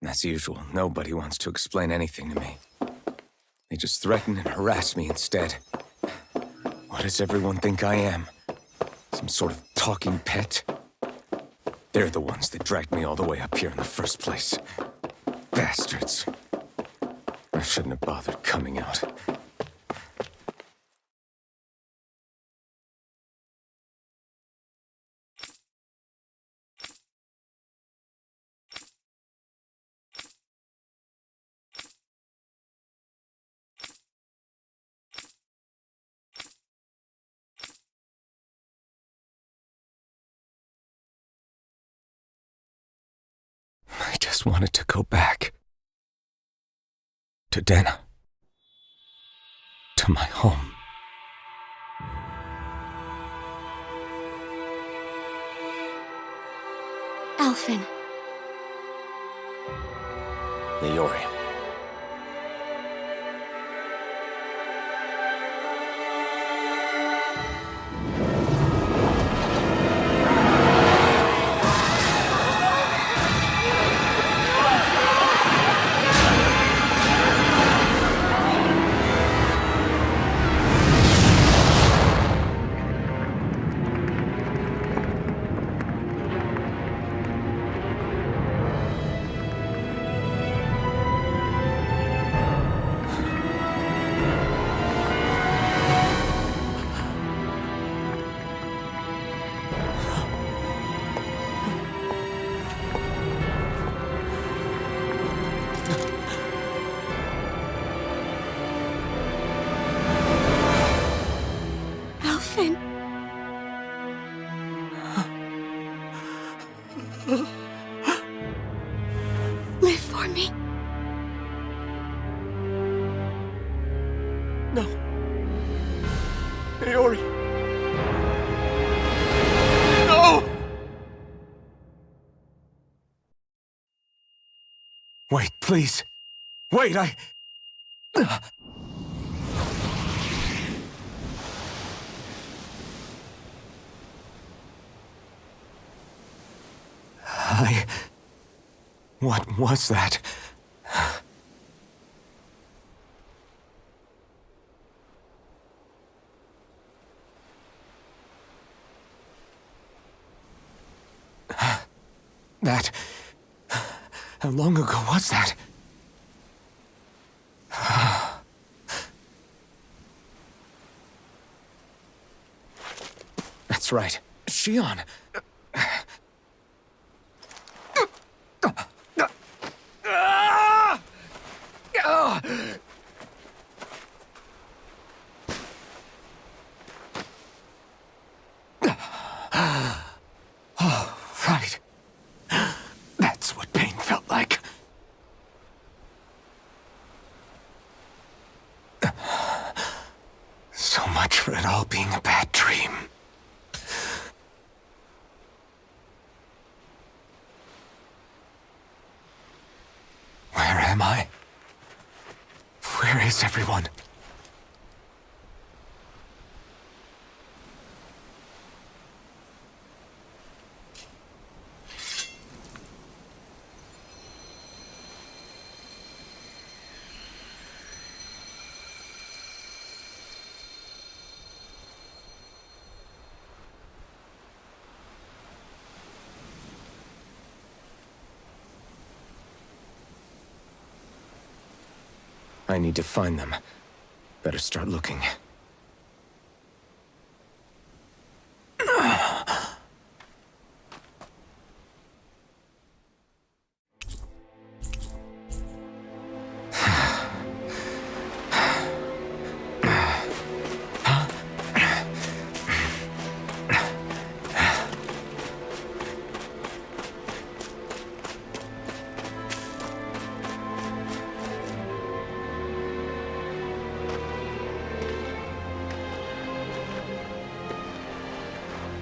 As usual, nobody wants to explain anything to me. They just threaten and harass me instead. What does everyone think I am? Some sort of talking pet? They're the ones that dragged me all the way up here in the first place. Bastards. I shouldn't have bothered coming out. I just wanted to go back. To Dana. To my home. Alphen. Niori. Alphen. Live for me. No. Niori. No! Wait, please. Wait, What was that? That... How long ago was that? That's right. Shion. Oh, right. That's what pain felt like. So much for it all being a bad dream. Where am I? Where is everyone? I need to find them. Better start looking.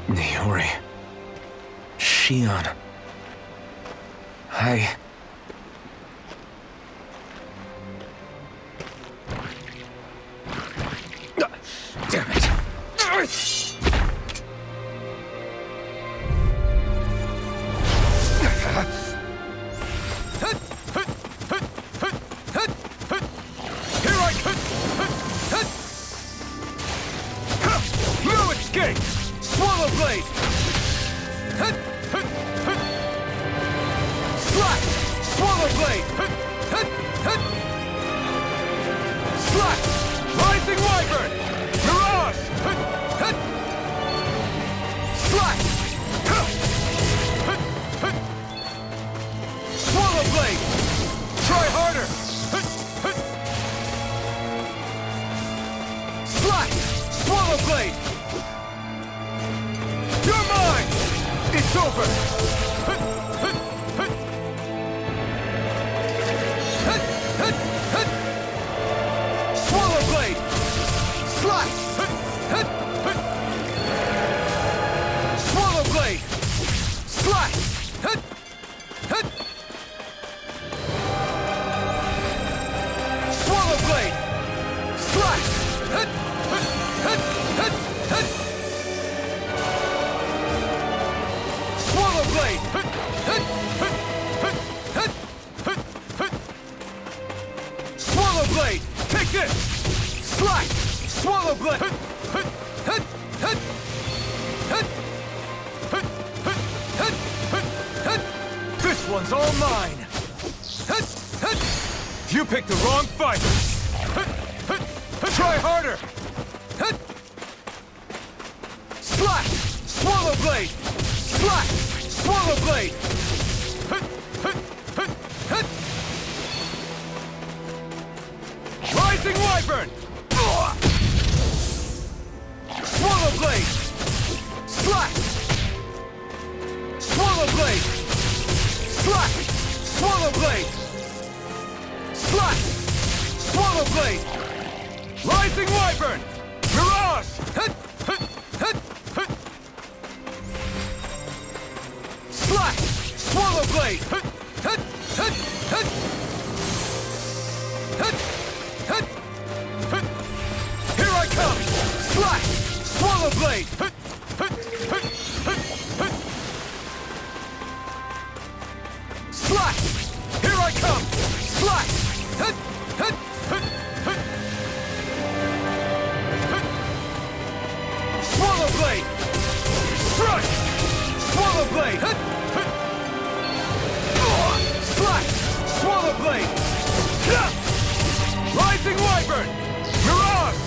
Niori. Shion. Damn it. Swallow blade! Slash! Swallow blade! Slash! Rising wyvern! Mirage! Slash! Swallow blade! Try harder! Slash! Swallow blade! You're mine! It's over! Swallow blade! Slash! Swallow blade! Slash! Swallow blade! Slash! Swallow blade! Swallow blade! Take this! Slash! Swallow blade! This one's all mine! You picked the wrong fight! Try harder! Slash! Swallow blade! Slash! Swallow blade! Rising wyvern! Swallow blade! Slash! Swallow blade! Slash! Swallow blade! Slash! Swallow blade! Rising wyvern! Mirage! Slash! Swallow blade! Here I come! Slash! Swallow blade! Slash! Here I come! Slash! Swallow blade! Strike! Swallow blade! Slash! Swallow blade! Rising wyvern! Mirage!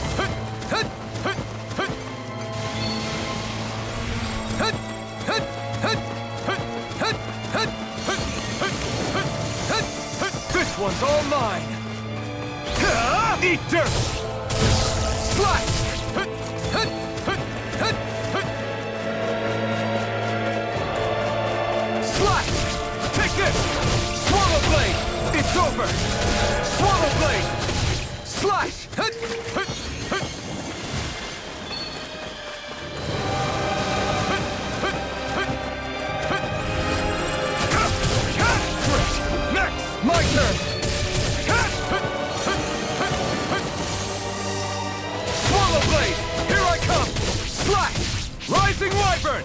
This one's all mine! Eat dirt! Slash! Slash! Take this! Swallow blade! It's over! Swallow blade! Slash! Next! My turn! Swallow blade! Here I come! Slash! Rising wyvern!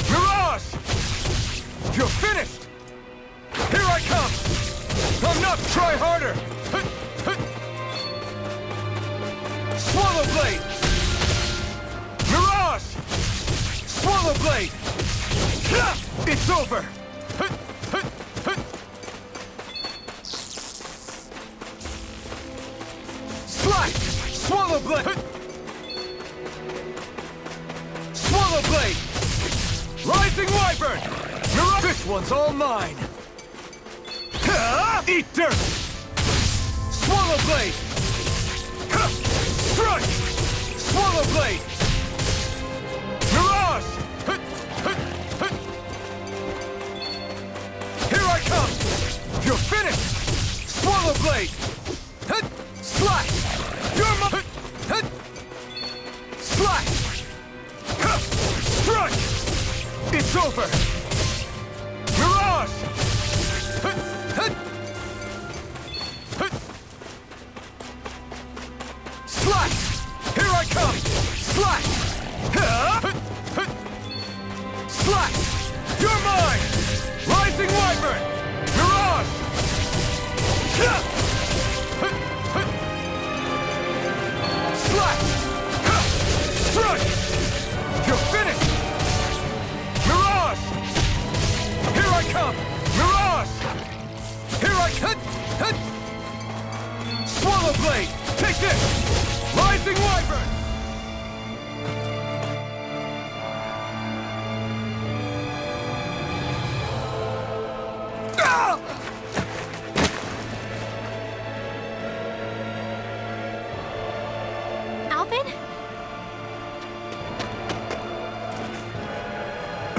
Mirage! You're finished! Here I come! I'm not try harder! Swallow blade! Mirage! Swallow blade! It's over! Slash! Swallow blade! Swallow blade! Rising wyvern! This one's all mine! Eat dirt! Swallow blade! Strike! Swallow blade! Mirage! Here I come! You're finished! Swallow blade! Slash! You're my... Slash! Strike! It's over! Mirage! Slash! Here I come! Slash! Slash! You're mine! Rising wyvern! Mirage! Slash! Strike! You're finished!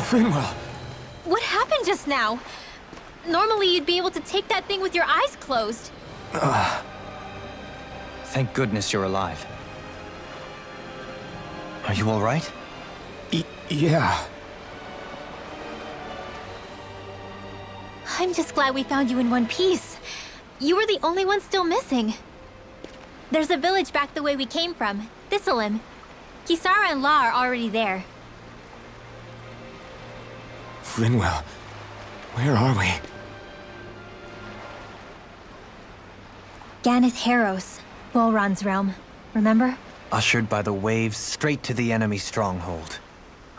Finwell! What happened just now? Normally you'd be able to take that thing with your eyes closed. Thank goodness you're alive. Are you all right? Yeah. I'm just glad we found you in one piece. You were the only one still missing. There's a village back the way we came from, Thistleim. Kisara and La are already there. Finwell, where are we? Ganeth Haros, Volron's realm. Remember? Ushered by the waves straight to the enemy stronghold.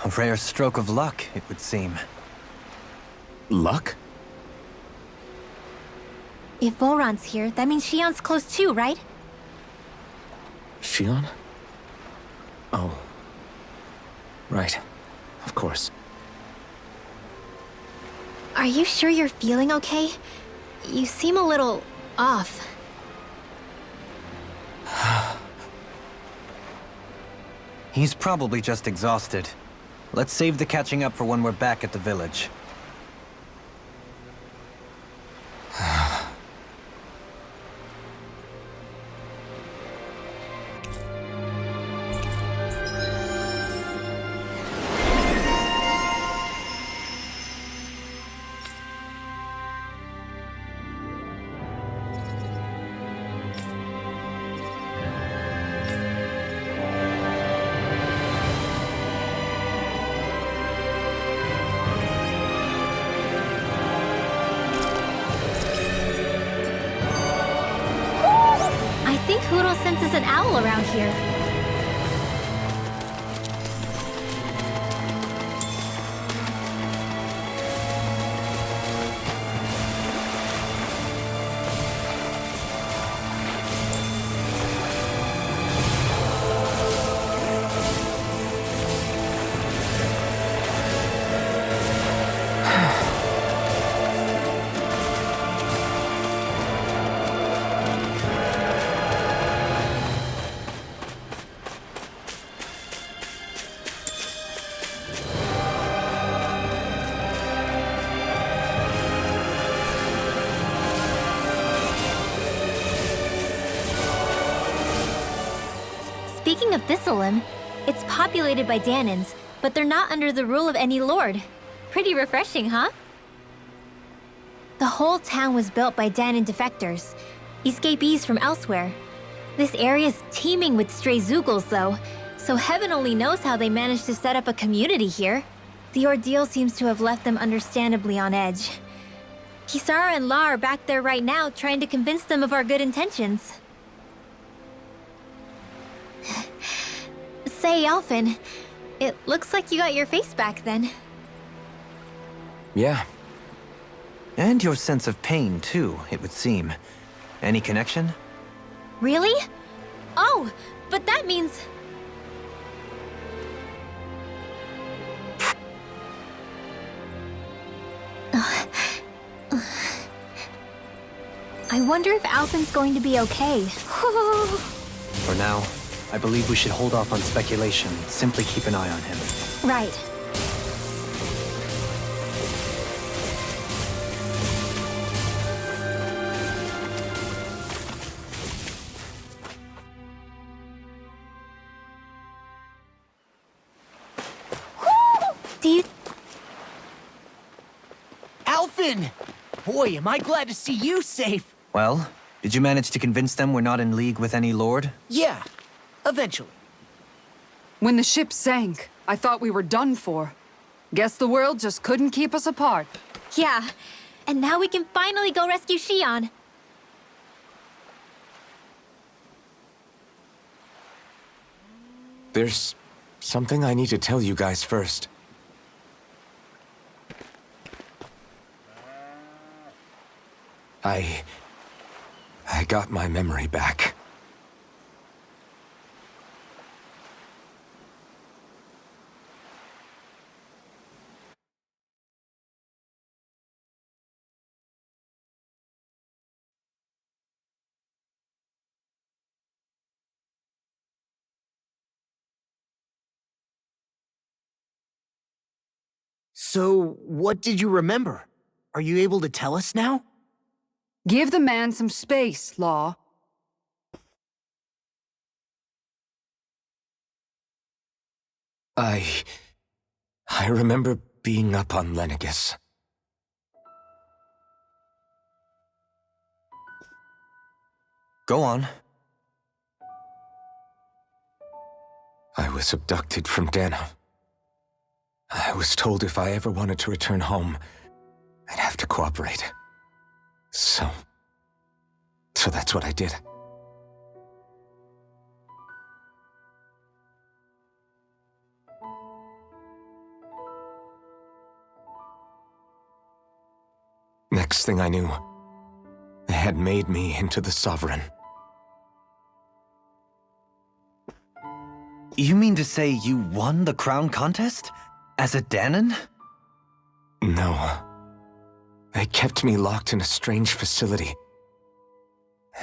A rare stroke of luck, it would seem. Luck? If Volron's here, that means Shion's close too, right? Shion? Oh. Right. Of course. Are you sure you're feeling okay? You seem a little off. He's probably just exhausted. Let's save the catching up for when we're back at the village. I think Hoodle senses an owl around here. Speaking of Thistleim, it's populated by Danans, but they're not under the rule of any lord. Pretty refreshing, huh? The whole town was built by Danan defectors, escapees from elsewhere. This area's teeming with stray Zoogles, though, so heaven only knows how they managed to set up a community here. The ordeal seems to have left them understandably on edge. Kisara and La are back there right now, trying to convince them of our good intentions. Say, Alphen, it looks like you got your face back then. Yeah. And your sense of pain, too, it would seem. Any connection? Really? Oh, but that means... I wonder if Alphen's going to be okay. For now, I believe we should hold off on speculation and simply keep an eye on him. Right. Do you... Alphen! Boy, am I glad to see you safe. Well, did you manage to convince them we're not in league with any lord? Yeah, eventually. When the ship sank, I thought we were done for. Guess the world just couldn't keep us apart. Yeah, and now we can finally go rescue Shion. There's something I need to tell you guys first. I got my memory back. So, what did you remember? Are you able to tell us now? Give the man some space, Law. I remember being up on Lenegus. Go on. I was abducted from Dano. I was told if I ever wanted to return home, I'd have to cooperate. So that's what I did. Next thing I knew, they had made me into the Sovereign. You mean to say you won the crown contest? As a Danon? No. They kept me locked in a strange facility.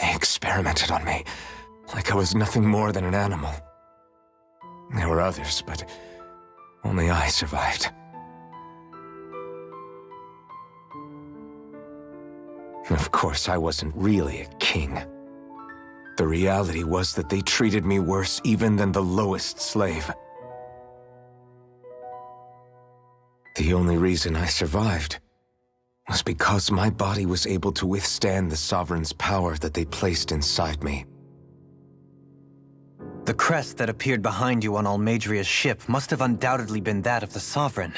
They experimented on me, like I was nothing more than an animal. There were others, but only I survived. Of course, I wasn't really a king. The reality was that they treated me worse even than the lowest slave. The only reason I survived was because my body was able to withstand the Sovereign's power that they placed inside me. The crest that appeared behind you on Almadria's ship must have undoubtedly been that of the Sovereign.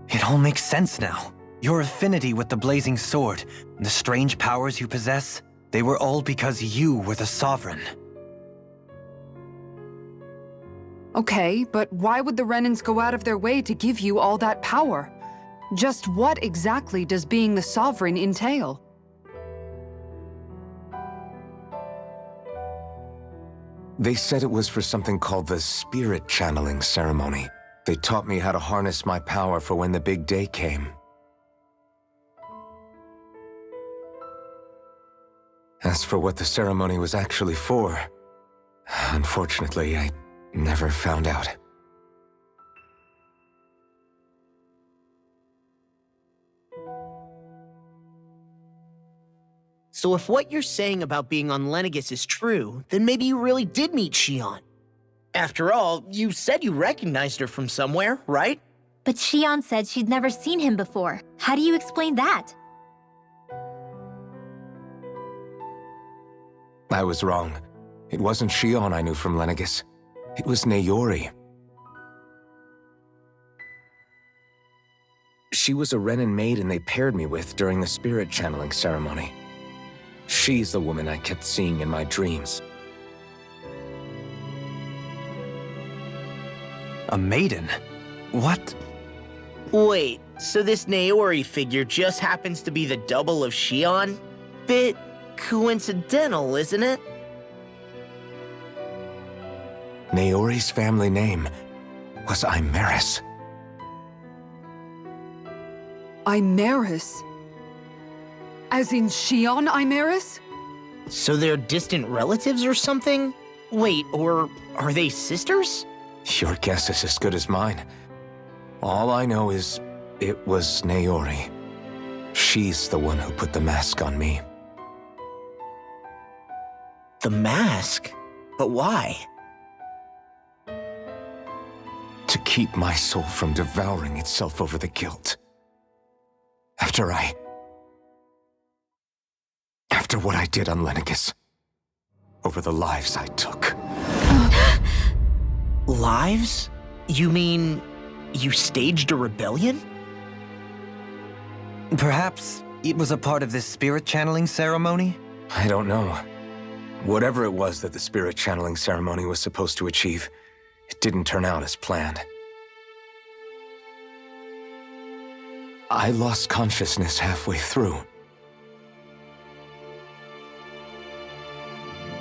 It all makes sense now. Your affinity with the Blazing Sword, and the strange powers you possess, they were all because you were the Sovereign. Okay, but why would the Renans go out of their way to give you all that power? Just what exactly does being the Sovereign entail? They said it was for something called the Spirit Channeling Ceremony. They taught me how to harness my power for when the big day came. As for what the ceremony was actually for, unfortunately, I never found out. So if what you're saying about being on Lenegus is true, then maybe you really did meet Shion. After all, you said you recognized her from somewhere, right? But Shion said she'd never seen him before. How do you explain that? I was wrong. It wasn't Shion I knew from Lenegus. It was Naori. She was a Renan maiden they paired me with during the spirit channeling ceremony. She's the woman I kept seeing in my dreams. A maiden? What? Wait, so this Naori figure just happens to be the double of Shion? Bit coincidental, isn't it? Naori's family name was Imeris. Imeris? As in Shion Imeris? So they're distant relatives or something? Wait, or are they sisters? Your guess is as good as mine. All I know is it was Naori. She's the one who put the mask on me. The mask? But why? To keep my soul from devouring itself over the guilt. After what I did on Lenegus. Over the lives I took. Lives? You mean you staged a rebellion? Perhaps it was a part of this spirit channeling ceremony? I don't know. Whatever it was that the spirit channeling ceremony was supposed to achieve, it didn't turn out as planned. I lost consciousness halfway through.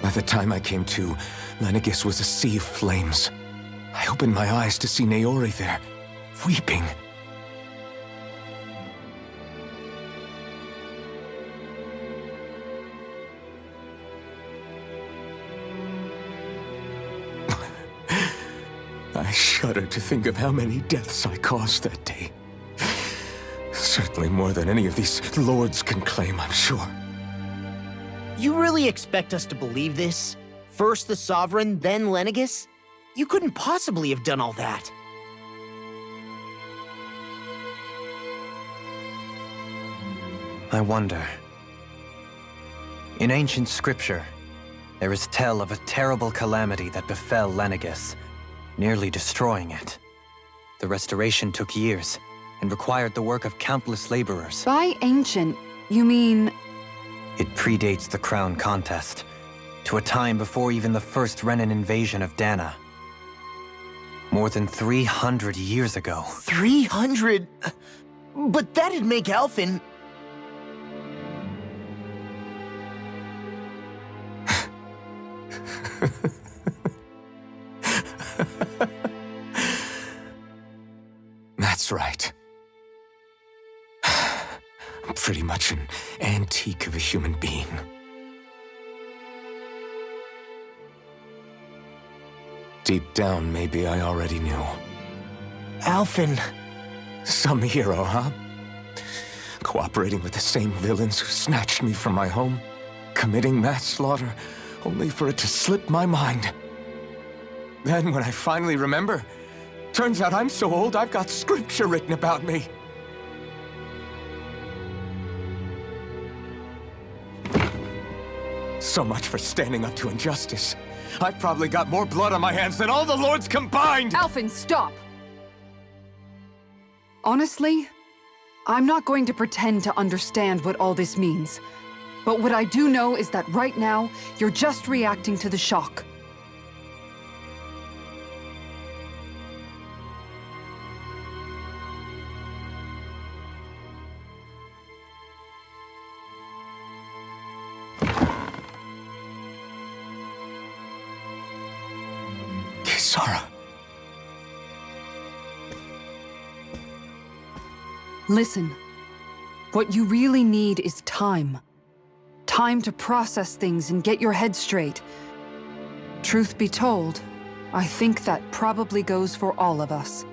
By the time I came to, Lenegus was a sea of flames. I opened my eyes to see Naori there, weeping. I shudder to think of how many deaths I caused that day. Certainly more than any of these lords can claim, I'm sure. You really expect us to believe this? First the Sovereign, then Lenegus? You couldn't possibly have done all that. I wonder. In ancient scripture, there is tell of a terrible calamity that befell Lenegus, nearly destroying it. The restoration took years and required the work of countless laborers. By ancient, you mean... It predates the crown contest, to a time before even the first Renan invasion of Dana. More than 300 years ago. 300? But that'd make Alphen... That's right. I'm pretty much an antique of a human being. Deep down, maybe I already knew. Alphen... Some hero, huh? Cooperating with the same villains who snatched me from my home, committing mass slaughter, only for it to slip my mind. Then, when I finally remember, turns out I'm so old I've got scripture written about me. So much for standing up to injustice. I've probably got more blood on my hands than all the lords combined! Alphen, stop! Honestly, I'm not going to pretend to understand what all this means. But what I do know is that right now, you're just reacting to the shock. Kisara. Listen, what you really need is time. Time to process things and get your head straight. Truth be told, I think that probably goes for all of us.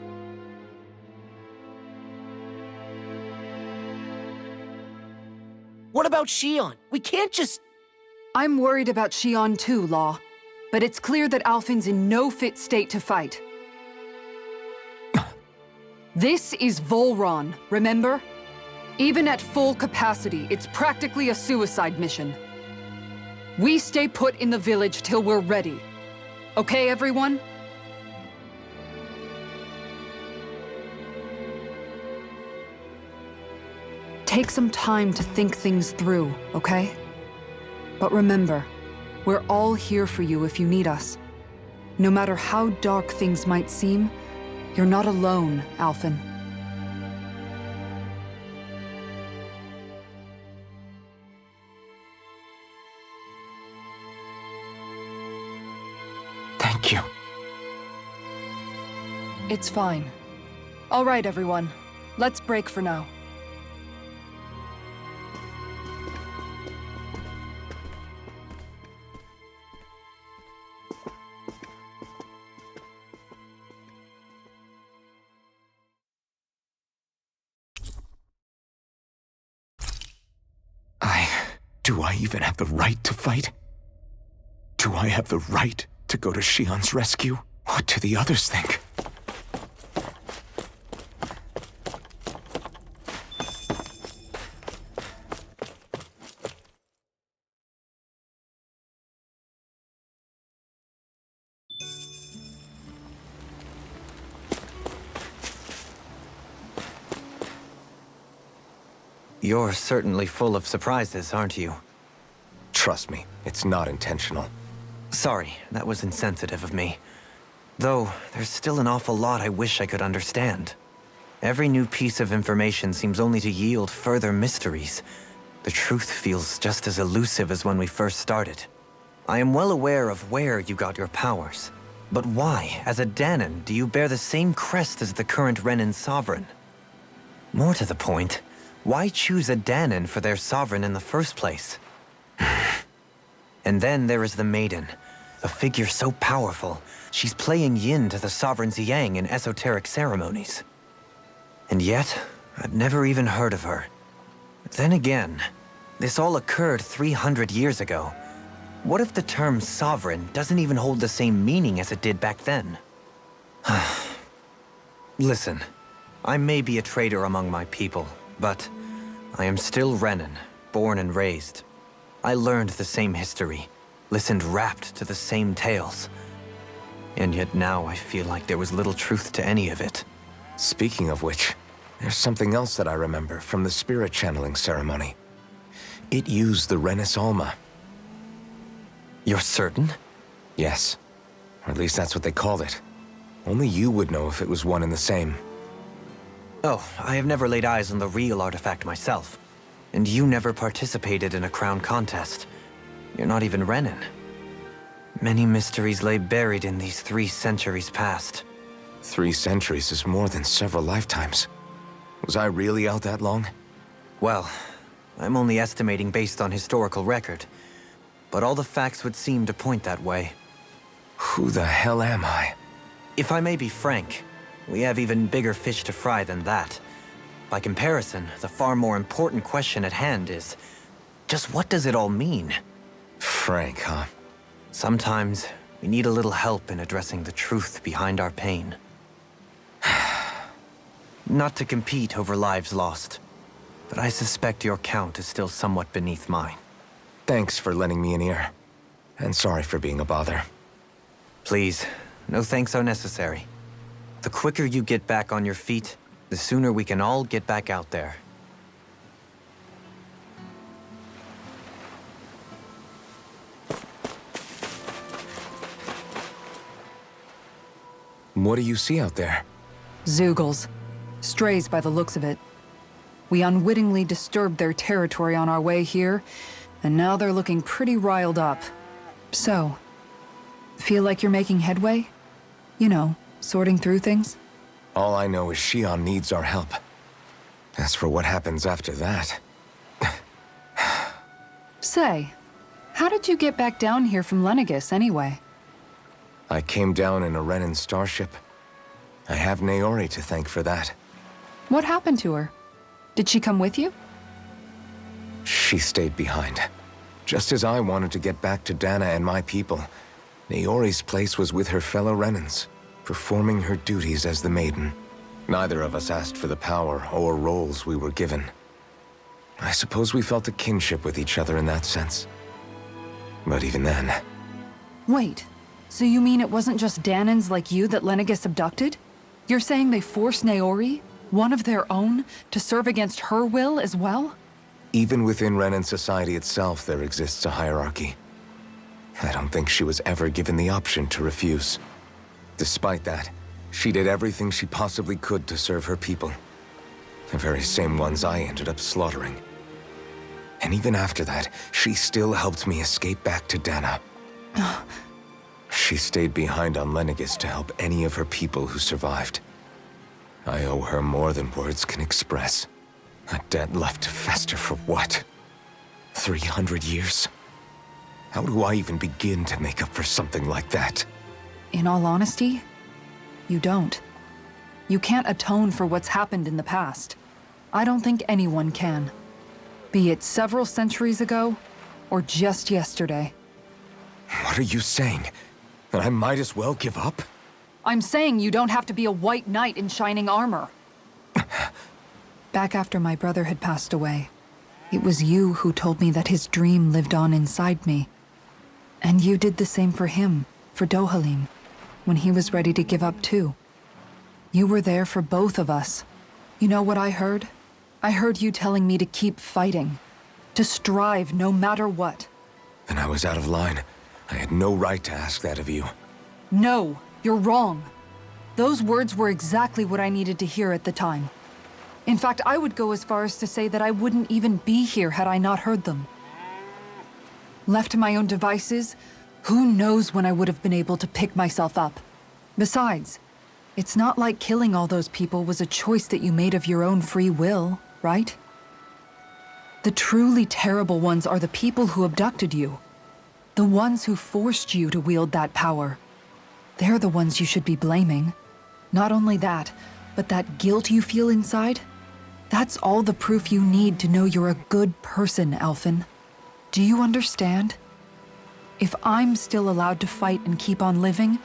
What about Shion? We can't just... I'm worried about Shion too, Law. But it's clear that Alphen's in no fit state to fight. This is Volron, remember? Even at full capacity, it's practically a suicide mission. We stay put in the village till we're ready. Okay, everyone? Take some time to think things through, okay? But remember, we're all here for you if you need us. No matter how dark things might seem, you're not alone, Alphen. Thank you. It's fine. All right, everyone. Let's break for now. Do I even have the right to fight? Do I have the right to go to Shion's rescue? What do the others think? You're certainly full of surprises, aren't you? Trust me, it's not intentional. Sorry, that was insensitive of me. Though, there's still an awful lot I wish I could understand. Every new piece of information seems only to yield further mysteries. The truth feels just as elusive as when we first started. I am well aware of where you got your powers. But why, as a Danon, do you bear the same crest as the current Renan sovereign? More to the point, why choose a Danon for their sovereign in the first place? And then there is the Maiden, A figure so powerful, she's playing yin to the sovereign's yang in esoteric ceremonies. And yet, I've never even heard of her. Then again, this all occurred 300 years ago. What if the term sovereign doesn't even hold the same meaning as it did back then? Listen, I may be a traitor among my people, but I am still Renan, born and raised. I learned the same history, listened rapt to the same tales. And yet now I feel like there was little truth to any of it. Speaking of which, there's something else that I remember from the spirit channeling ceremony. It used the Renis Alma. You're certain? Yes. Or at least that's what they called it. Only you would know if it was one and the same. Oh, I have never laid eyes on the real artifact myself. And you never participated in a crown contest. You're not even Renan. Many mysteries lay buried in these 3 centuries past. 3 centuries is more than several lifetimes. Was I really out that long? Well, I'm only estimating based on historical record. But all the facts would seem to point that way. Who the hell am I? If I may be frank, we have even bigger fish to fry than that. By comparison, the far more important question at hand is, just what does it all mean? Frank, huh? Sometimes, we need a little help in addressing the truth behind our pain. Not to compete over lives lost, but I suspect your count is still somewhat beneath mine. Thanks for lending me an ear. And sorry for being a bother. Please, no thanks are necessary. The quicker you get back on your feet, the sooner we can all get back out there. What do you see out there? Zeugles. Strays by the looks of it. We unwittingly disturbed their territory on our way here, and now they're looking pretty riled up. So, feel like you're making headway? You know, sorting through things? All I know is Shion needs our help. As for what happens after that... Say, how did you get back down here from Lenegis, anyway? I came down in a Renan starship. I have Naori to thank for that. What happened to her? Did she come with you? She stayed behind. Just as I wanted to get back to Dana and my people, Naori's place was with her fellow Renans, performing her duties as the Maiden. Neither of us asked for the power or roles we were given. I suppose we felt a kinship with each other in that sense. But even then... Wait, so you mean it wasn't just Danans like you that Lenegis abducted? You're saying they forced Naori, one of their own, to serve against her will as well? Even within Renan society itself, there exists a hierarchy. I don't think she was ever given the option to refuse. Despite that, she did everything she possibly could to serve her people. The very same ones I ended up slaughtering. And even after that, she still helped me escape back to Dana. She stayed behind on Lenegis to help any of her people who survived. I owe her more than words can express. A debt left to fester for what? 300 years? How do I even begin to make up for something like that? In all honesty, you don't. You can't atone for what's happened in the past. I don't think anyone can. Be it several centuries ago, or just yesterday. What are you saying? That I might as well give up? I'm saying you don't have to be a white knight in shining armor. Back after my brother had passed away, it was you who told me that his dream lived on inside me. And you did the same for him, for Dohalim, when he was ready to give up too. You were there for both of us. You know what I heard? I heard you telling me to keep fighting, to strive no matter what. Then I was out of line. I had no right to ask that of you. No, you're wrong. Those words were exactly what I needed to hear at the time. In fact, I would go as far as to say that I wouldn't even be here had I not heard them. Left to my own devices, who knows when I would have been able to pick myself up. Besides, it's not like killing all those people was a choice that you made of your own free will, right? The truly terrible ones are the people who abducted you. The ones who forced you to wield that power. They're the ones you should be blaming. Not only that, but that guilt you feel inside, that's all the proof you need to know you're a good person, Alphen. Do you understand? If I'm still allowed to fight and keep on living,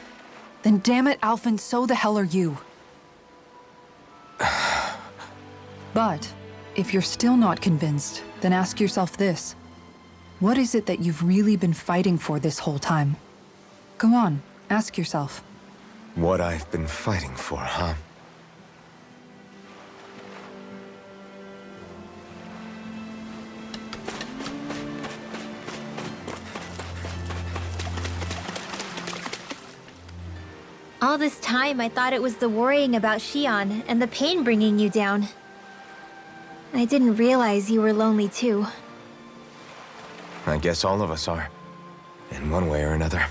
then damn it, Alphen, so the hell are you. But if you're still not convinced, then ask yourself this. What is it that you've really been fighting for this whole time? Go on, ask yourself. What I've been fighting for, huh? All this time, I thought it was the worrying about Xion and the pain bringing you down. I didn't realize you were lonely too. I guess all of us are. In one way or another.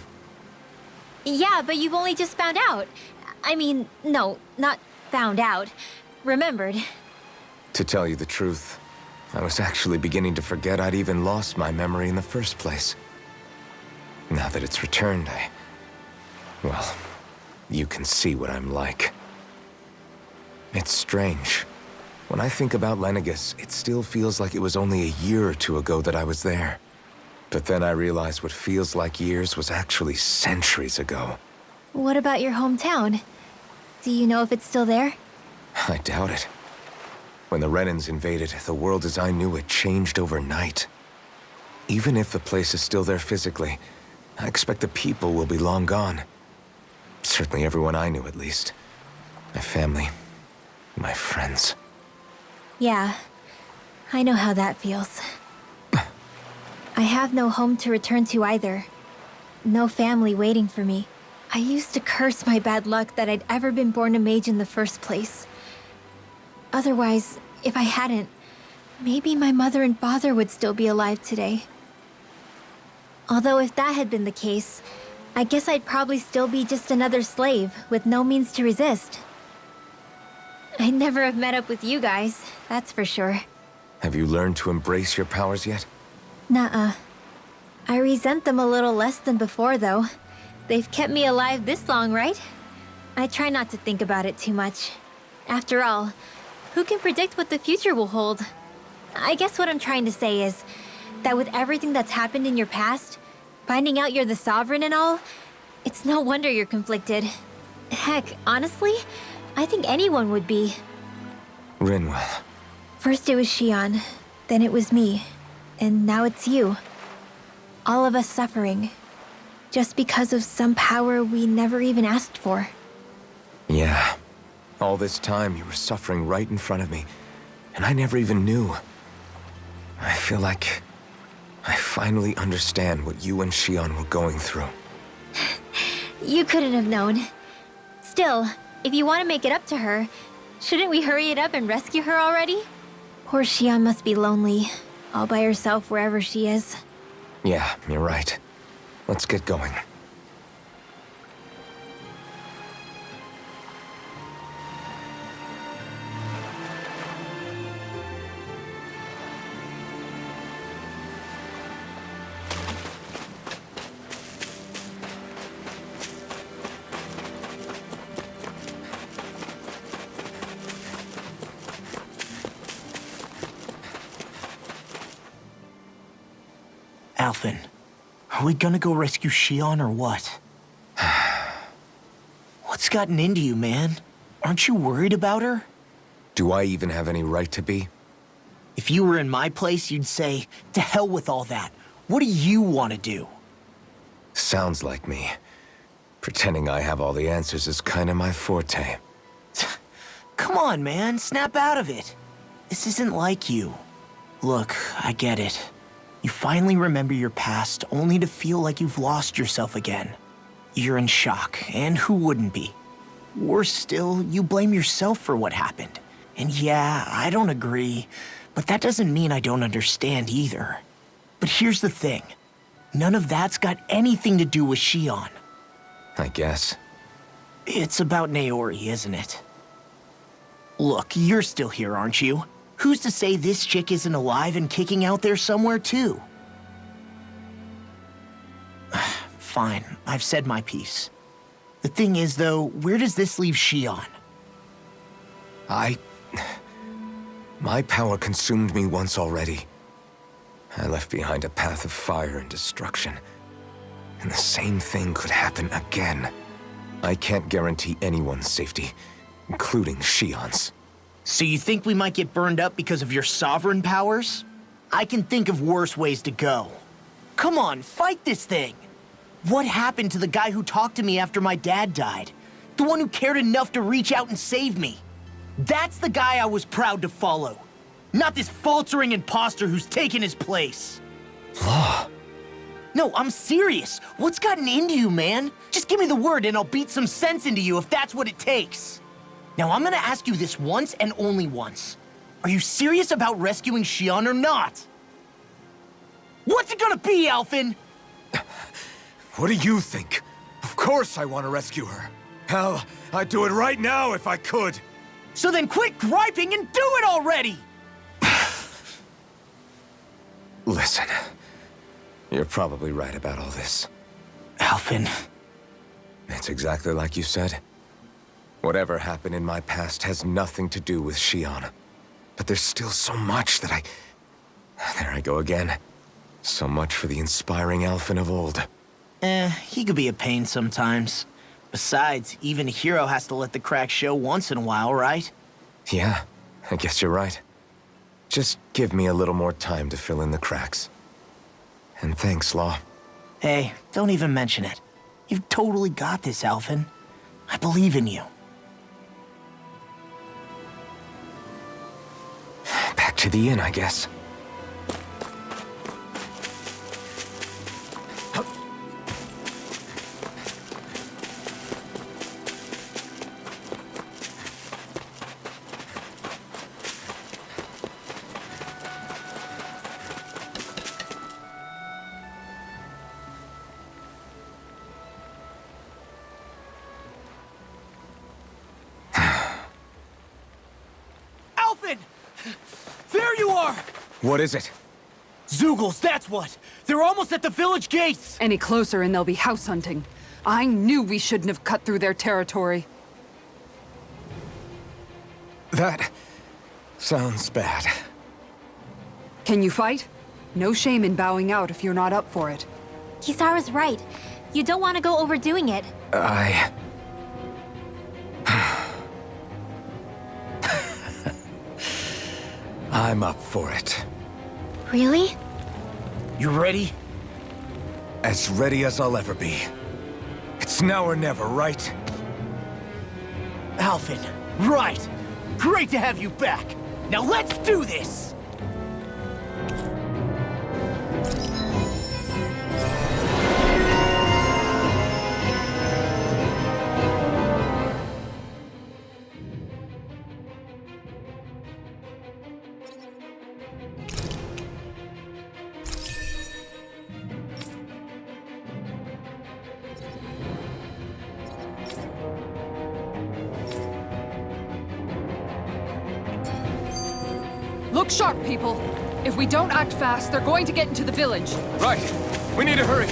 Yeah, but you've only just found out. I mean, no, not found out. Remembered. To tell you the truth, I was actually beginning to forget I'd even lost my memory in the first place. Now that it's returned, well, you can see what I'm like. It's strange. When I think about Lenegus, it still feels like it was only a year or two ago that I was there. But then I realized what feels like years was actually centuries ago. What about your hometown? Do you know if it's still there? I doubt it. When the Renans invaded, the world as I knew it changed overnight. Even if the place is still there physically, I expect the people will be long gone. Certainly everyone I knew, at least. My family, my friends. Yeah, I know how that feels. I have no home to return to either. No family waiting for me. I used to curse my bad luck that I'd ever been born a mage in the first place. Otherwise, if I hadn't, maybe my mother and father would still be alive today. Although if that had been the case, I guess I'd probably still be just another slave with no means to resist. I'd never have met up with you guys, that's for sure. Have you learned to embrace your powers yet? Nuh-uh. I resent them a little less than before, though. They've kept me alive this long, right? I try not to think about it too much. After all, who can predict what the future will hold? I guess what I'm trying to say is that with everything that's happened in your past, finding out you're the Sovereign and all, it's no wonder you're conflicted. Heck, honestly, I think anyone would be. Rinwell. First it was Xion, then it was me, and now it's you. All of us suffering, just because of some power we never even asked for. Yeah. All this time you were suffering right in front of me, and I never even knew. I feel like I finally understand what you and Xion were going through. You couldn't have known. Still, if you want to make it up to her, shouldn't we hurry it up and rescue her already? Poor Xion must be lonely, all by herself wherever she is. Yeah, you're right. Let's get going. Alphen, are we gonna go rescue Xion or what? What's gotten into you, man? Aren't you worried about her? Do I even have any right to be? If you were in my place, you'd say, to hell with all that. What do you want to do? Sounds like me. Pretending I have all the answers is kinda my forte. Come on, man, snap out of it. This isn't like you. Look, I get it. You finally remember your past, only to feel like you've lost yourself again. You're in shock, and who wouldn't be? Worse still, you blame yourself for what happened. And yeah, I don't agree, but that doesn't mean I don't understand either. But here's the thing. None of that's got anything to do with Xion. I guess. It's about Naori, isn't it? Look, you're still here, aren't you? Who's to say this chick isn't alive and kicking out there somewhere, too? fine. I've said my piece. The thing is, though, where does this leave Shion? My power consumed me once already. I left behind a path of fire and destruction. And the same thing could happen again. I can't guarantee anyone's safety, including Shion's. So you think we might get burned up because of your sovereign powers? I can think of worse ways to go. Come on, fight this thing! What happened to the guy who talked to me after my dad died? The one who cared enough to reach out and save me? That's the guy I was proud to follow. Not this faltering imposter who's taken his place. Law. No, I'm serious. What's gotten into you, man? Just give me the word and I'll beat some sense into you if that's what it takes. Now, I'm gonna ask you this once and only once. Are you serious about rescuing Shion or not? What's it gonna be, Alphen? What do you think? Of course I want to rescue her. Hell, I'd do it right now if I could. So then quit griping and do it already! Listen, you're probably right about all this. Alphen. It's exactly like you said. Whatever happened in my past has nothing to do with Shion. But there's still so much that There I go again. So much for the inspiring Alphen of old. He could be a pain sometimes. Besides, even a hero has to let the cracks show once in a while, right? Yeah, I guess you're right. Just give me a little more time to fill in the cracks. And thanks, Law. Hey, don't even mention it. You've totally got this, Alphen. I believe in you. Back to the inn, I guess. There you are! What is it? Zeugles, that's what! They're almost at the village gates! Any closer and they'll be house hunting. I knew we shouldn't have cut through their territory. That sounds bad. Can you fight? No shame in bowing out if you're not up for it. Kisara's right. You don't want to go overdoing it. I'm up for it. Really? You ready? As ready as I'll ever be. It's now or never, right? Alphen, right! Great to have you back! Now let's do this! Look sharp, people. If we don't act fast, they're going to get into the village. Right. We need to hurry.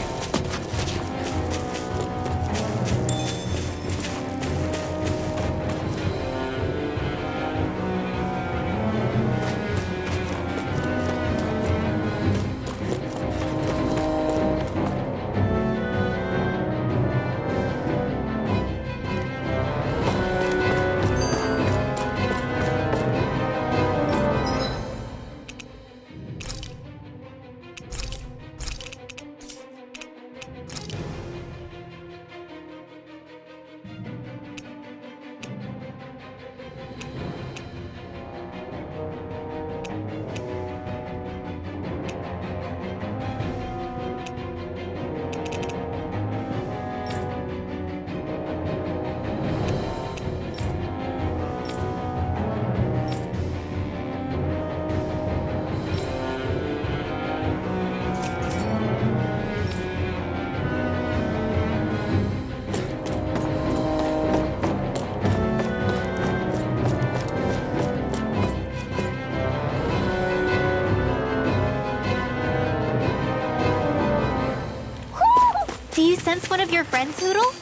once one of your friends, Hoodle?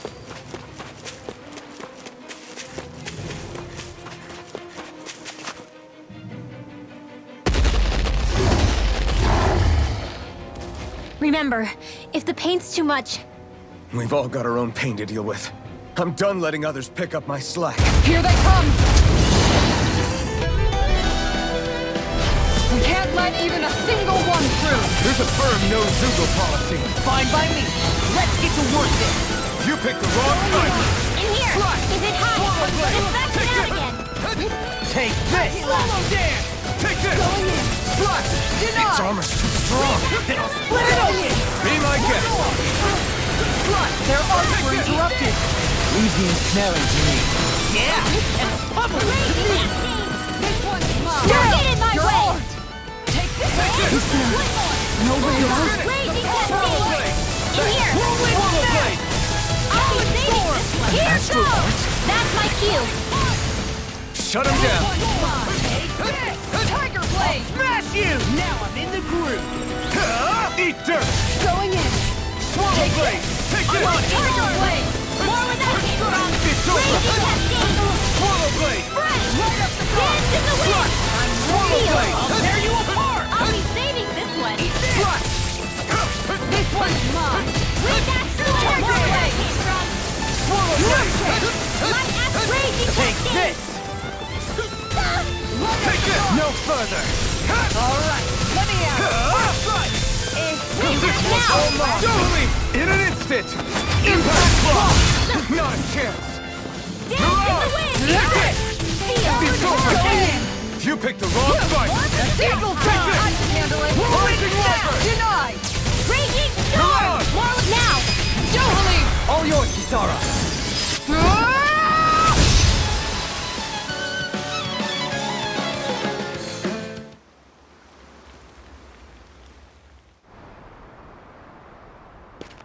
Remember, if the pain's too much... We've all got our own pain to deal with. I'm done letting others pick up my slack. Here they come! We can't let even a single one through! There's a firm no-Zoogle policy. Fine by me. Let's get to work then. You picked the wrong fight. In here! Is it hot? It's back down again! Take this! Swallow dance! Take this! Thrust! Its armor's too strong. Then I'll split it open! Be my guest. Thrust! Their arms were interrupted! Leave the ensnaring to me. Yeah! And pummel it to me! This one's mine! Don't get in my way! Take this! No way out! Raging Cascade! In here! Swallow blade! I'll be saving this one! Here goes! That's my cue! Shut him down. Tiger Blade! Smash you! Now I'm in the groove! Eat dirt. Going in! Swallow blade. Take this. Tiger Blade! More with that kick from It's over. Raging Cascade! Swallow blade. Right up the Dance in the wind! Swallow Feel. blade. I'll tear you apart! I'll be saving this one! Thrust! This one's mine! That's the where your blade came from! Swallow blade. My ass Raging Take Cascade! this! Take this. No further. All right, let me out! First strike! This one's all mine. Totally. In an instant. Impact block. Not a chance. Dance in the wind! Feel. It's over. You picked the wrong fight. Eagle Take I this. can handle it! Rising Rider. Denied! Raging Come Storm! on. More with now! Johali! All yours, Kisara!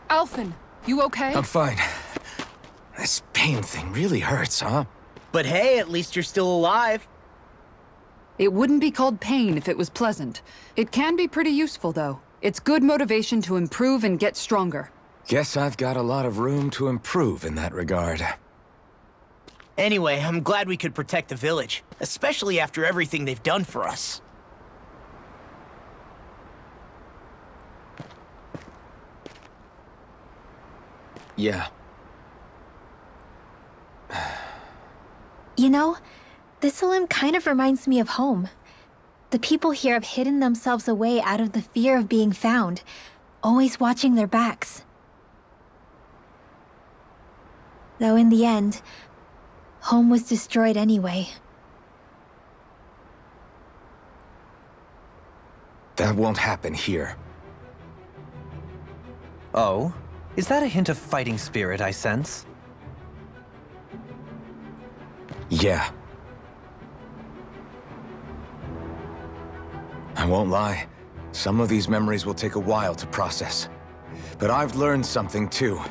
Alphen, you okay? I'm fine. This pain thing really hurts, huh? But hey, at least you're still alive. It wouldn't be called pain if it was pleasant. It can be pretty useful, though. It's good motivation to improve and get stronger. Guess I've got a lot of room to improve in that regard. Anyway, I'm glad we could protect the village, especially after everything they've done for us. Yeah. You know, this Olim kind of reminds me of home. The people here have hidden themselves away out of the fear of being found, always watching their backs. Though in the end, home was destroyed anyway. That won't happen here. Oh? Is that a hint of fighting spirit I sense? Yeah. I won't lie. Some of these memories will take a while to process. But I've learned something too.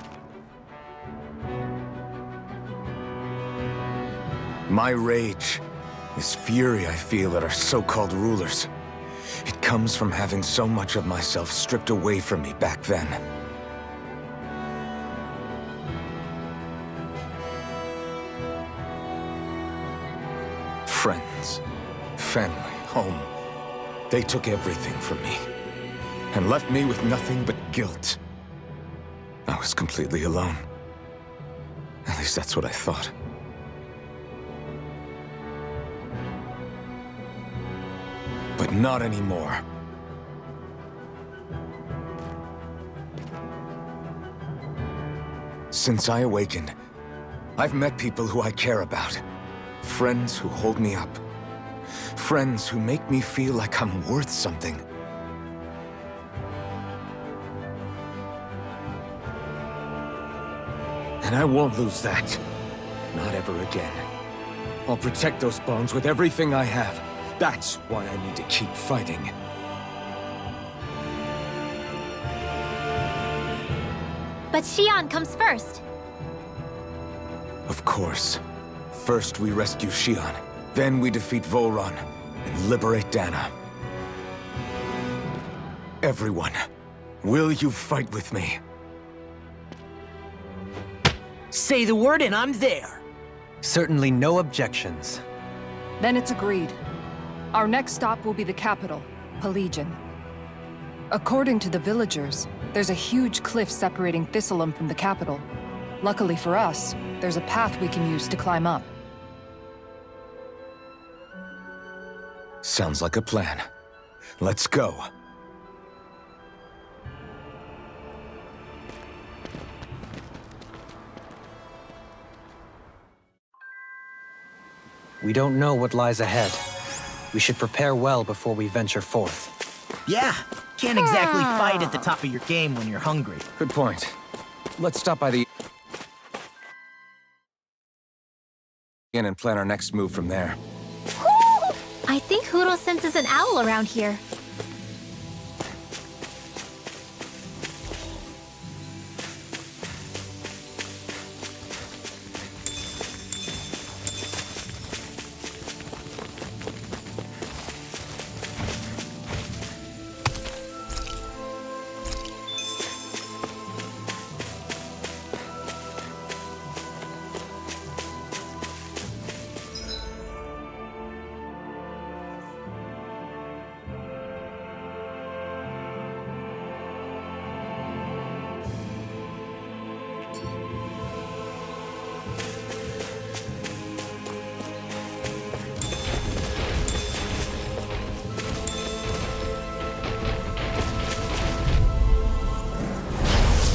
My rage, this fury I feel at our so-called rulers, it comes from having so much of myself stripped away from me back then. Friends, family, home. They took everything from me and left me with nothing but guilt. I was completely alone. At least that's what I thought. But not anymore. Since I awakened, I've met people who I care about. Friends who hold me up. Friends who make me feel like I'm worth something. And I won't lose that. Not ever again. I'll protect those bones with everything I have. That's why I need to keep fighting. But Xion comes first. Of course. First we rescue Xion, then we defeat Volron, and liberate Dana. Everyone, will you fight with me? Say the word and I'm there. Certainly no objections. Then it's agreed. Our next stop will be the capital, Pelegion. According to the villagers, there's a huge cliff separating Thistleum from the capital. Luckily for us, there's a path we can use to climb up. Sounds like a plan. Let's go. We don't know what lies ahead. We should prepare well before we venture forth. Yeah, can't exactly fight at the top of your game when you're hungry. Good point. Let's stop by the inn and plan our next move from there. I think Huro senses an owl around here.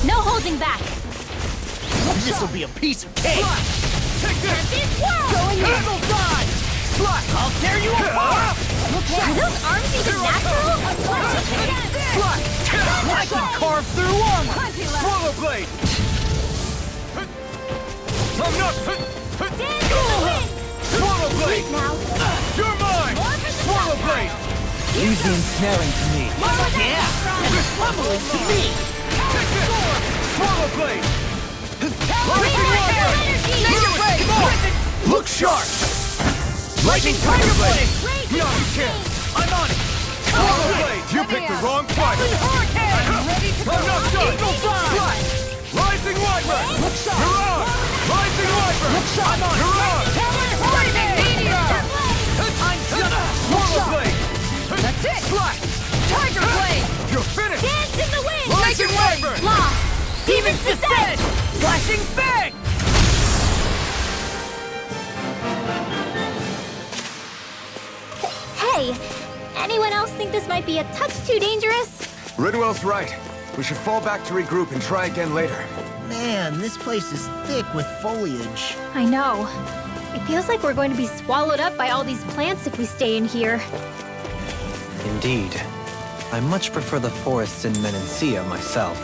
No holding back! This'll be a piece of cake! Going in! I'll tear you apart! Are those arms even natural? I can carve through armor! Swallow blade! I'm not! Dance in the wind! Swallow blade! Now, You're mine! Swallow blade! Leave the ensnaring to me. Yeah! Bubbling to me! Swallow blade! Lightning energy! Look sharp! Lightning Tiger Blade! No, you can't! I'm on it! Swallow blade! You picked the wrong fight! I'm ready to I'm not done! Rising Wyvern! You're on! Rising Wyvern! I'm on You're on! Lightning Meteor! I'm done! Swallow blade! That's it! Slash! Tiger Blade! You're finished! Dance in the wind! Rising Wyvern! Law! Demon's Descent! Flashing Fang! Hey! Anyone else think this might be a touch too dangerous? Ridwell's right. We should fall back to regroup and try again later. Man, this place is thick with foliage. I know. It feels like we're going to be swallowed up by all these plants if we stay in here. Indeed. I much prefer the forests in Menancia myself.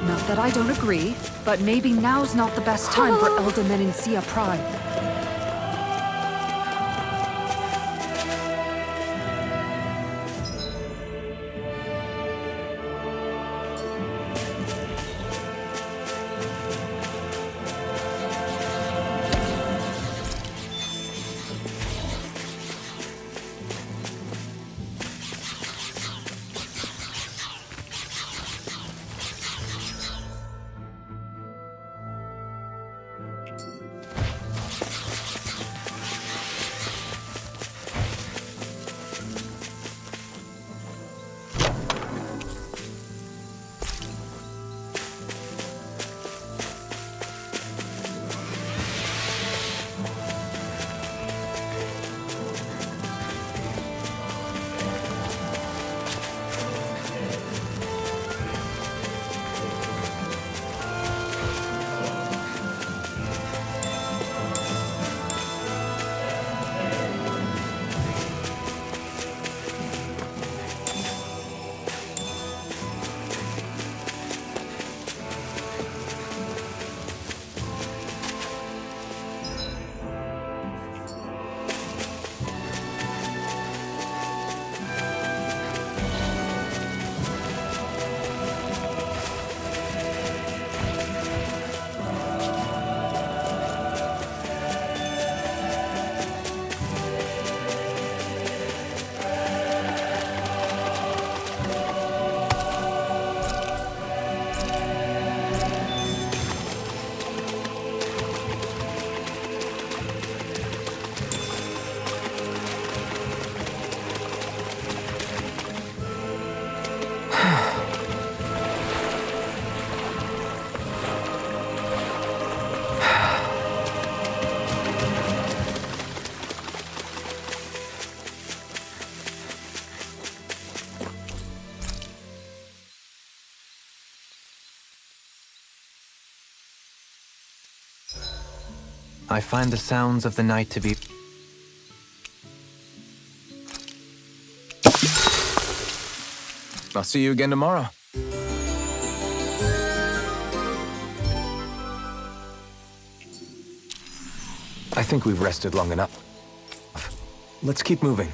Not that I don't agree, but maybe now's not the best time for Elder Menancia Pride. I find the sounds of the night to be... I'll see you again tomorrow. I think we've rested long enough. Let's keep moving.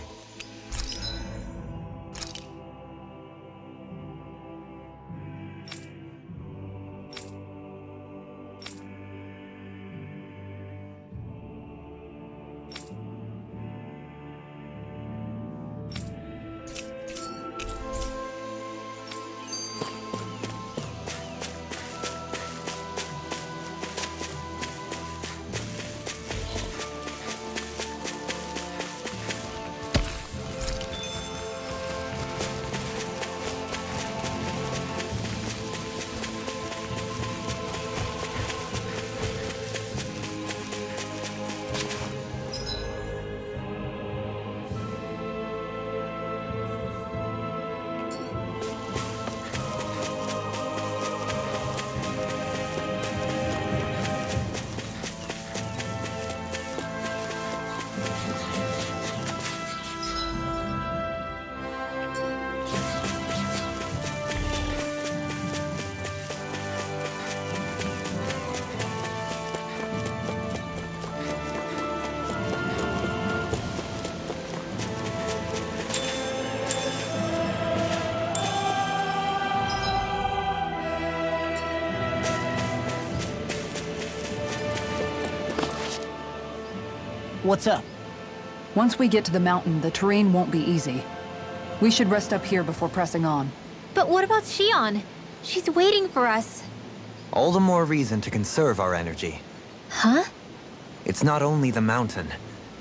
What's up? Once we get to the mountain, the terrain won't be easy. We should rest up here before pressing on. But what about Shion? She's waiting for us. All the more reason to conserve our energy. Huh? It's not only the mountain.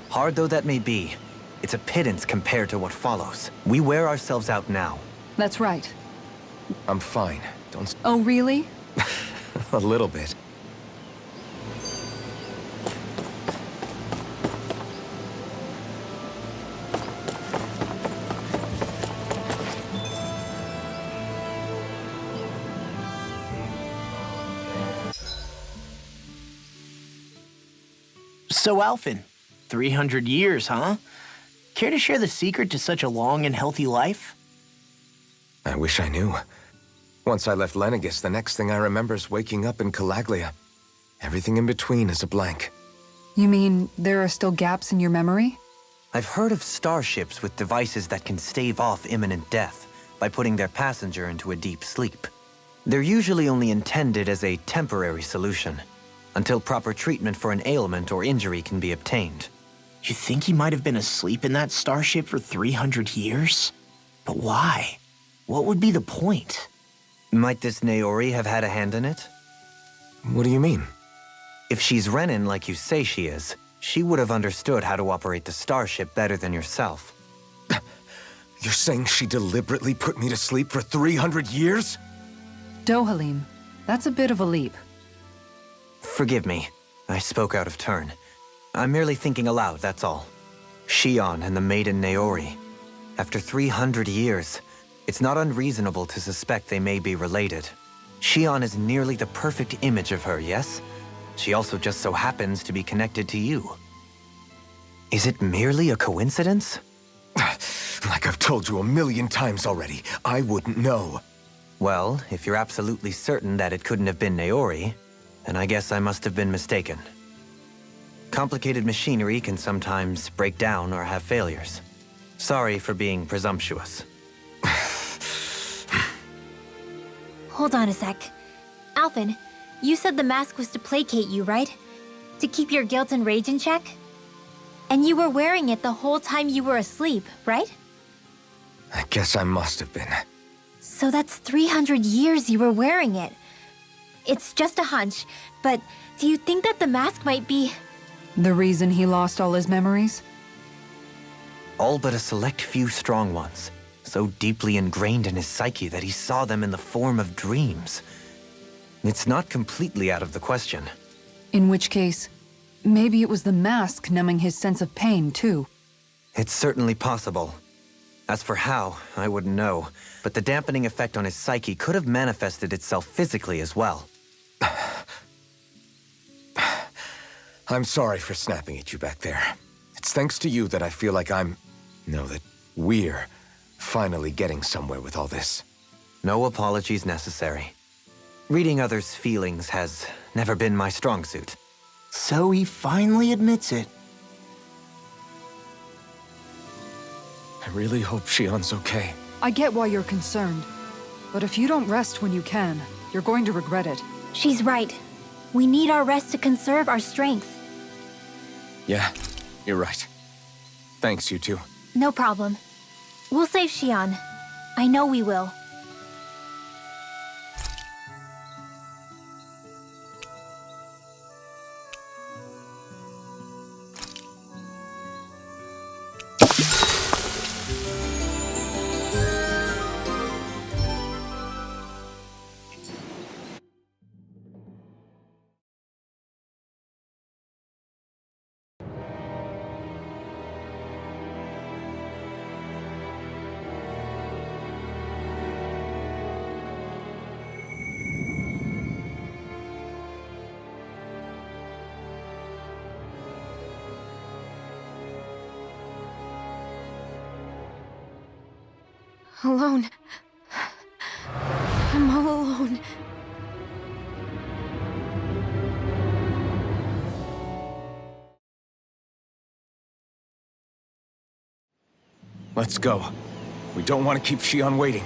Hard though that may be, it's a pittance compared to what follows. We wear ourselves out now. That's right. I'm fine. Don't... Oh, really? A little bit. So, Alphen, 300 years, huh? Care to share the secret to such a long and healthy life? I wish I knew. Once I left Lenegis, the next thing I remember is waking up in Calaglia. Everything in between is a blank. You mean there are still gaps in your memory? I've heard of starships with devices that can stave off imminent death by putting their passenger into a deep sleep. They're usually only intended as a temporary solution, until proper treatment for an ailment or injury can be obtained. You think he might have been asleep in that starship for 300 years? But why? What would be the point? Might this Naori have had a hand in it? What do you mean? If she's Renin like you say she is, she would have understood how to operate the starship better than yourself. You're saying she deliberately put me to sleep for 300 years? Dohalim, that's a bit of a leap. Forgive me. I spoke out of turn. I'm merely thinking aloud, that's all. Shion and the maiden Naori. After 300 years, it's not unreasonable to suspect they may be related. Shion is nearly the perfect image of her, yes? She also just so happens to be connected to you. Is it merely a coincidence? Like I've told you 1,000,000 times already, I wouldn't know. Well, if you're absolutely certain that it couldn't have been Naori, then I guess I must have been mistaken. Complicated machinery can sometimes break down or have failures. Sorry for being presumptuous. Hold on a sec. Alphen, you said the mask was to placate you, right? To keep your guilt and rage in check? And you were wearing it the whole time you were asleep, right? I guess I must have been. So that's 300 years you were wearing it. It's just a hunch, but do you think that the mask might be... The reason he lost all his memories? All but a select few strong ones, so deeply ingrained in his psyche that he saw them in the form of dreams. It's not completely out of the question. In which case, maybe it was the mask numbing his sense of pain, too. It's certainly possible. As for how, I wouldn't know, but the dampening effect on his psyche could have manifested itself physically as well. I'm sorry for snapping at you back there. It's thanks to you that I feel like that we're finally getting somewhere with all this. No apologies necessary. Reading others' feelings has never been my strong suit. So he finally admits it. I really hope Shion's okay. I get why you're concerned. But if you don't rest when you can, you're going to regret it. She's right. We need our rest to conserve our strength. Yeah, you're right. Thanks, you two. No problem. We'll save Shion. I know we will. Alone. I'm all alone. Let's go. We don't want to keep Shion waiting.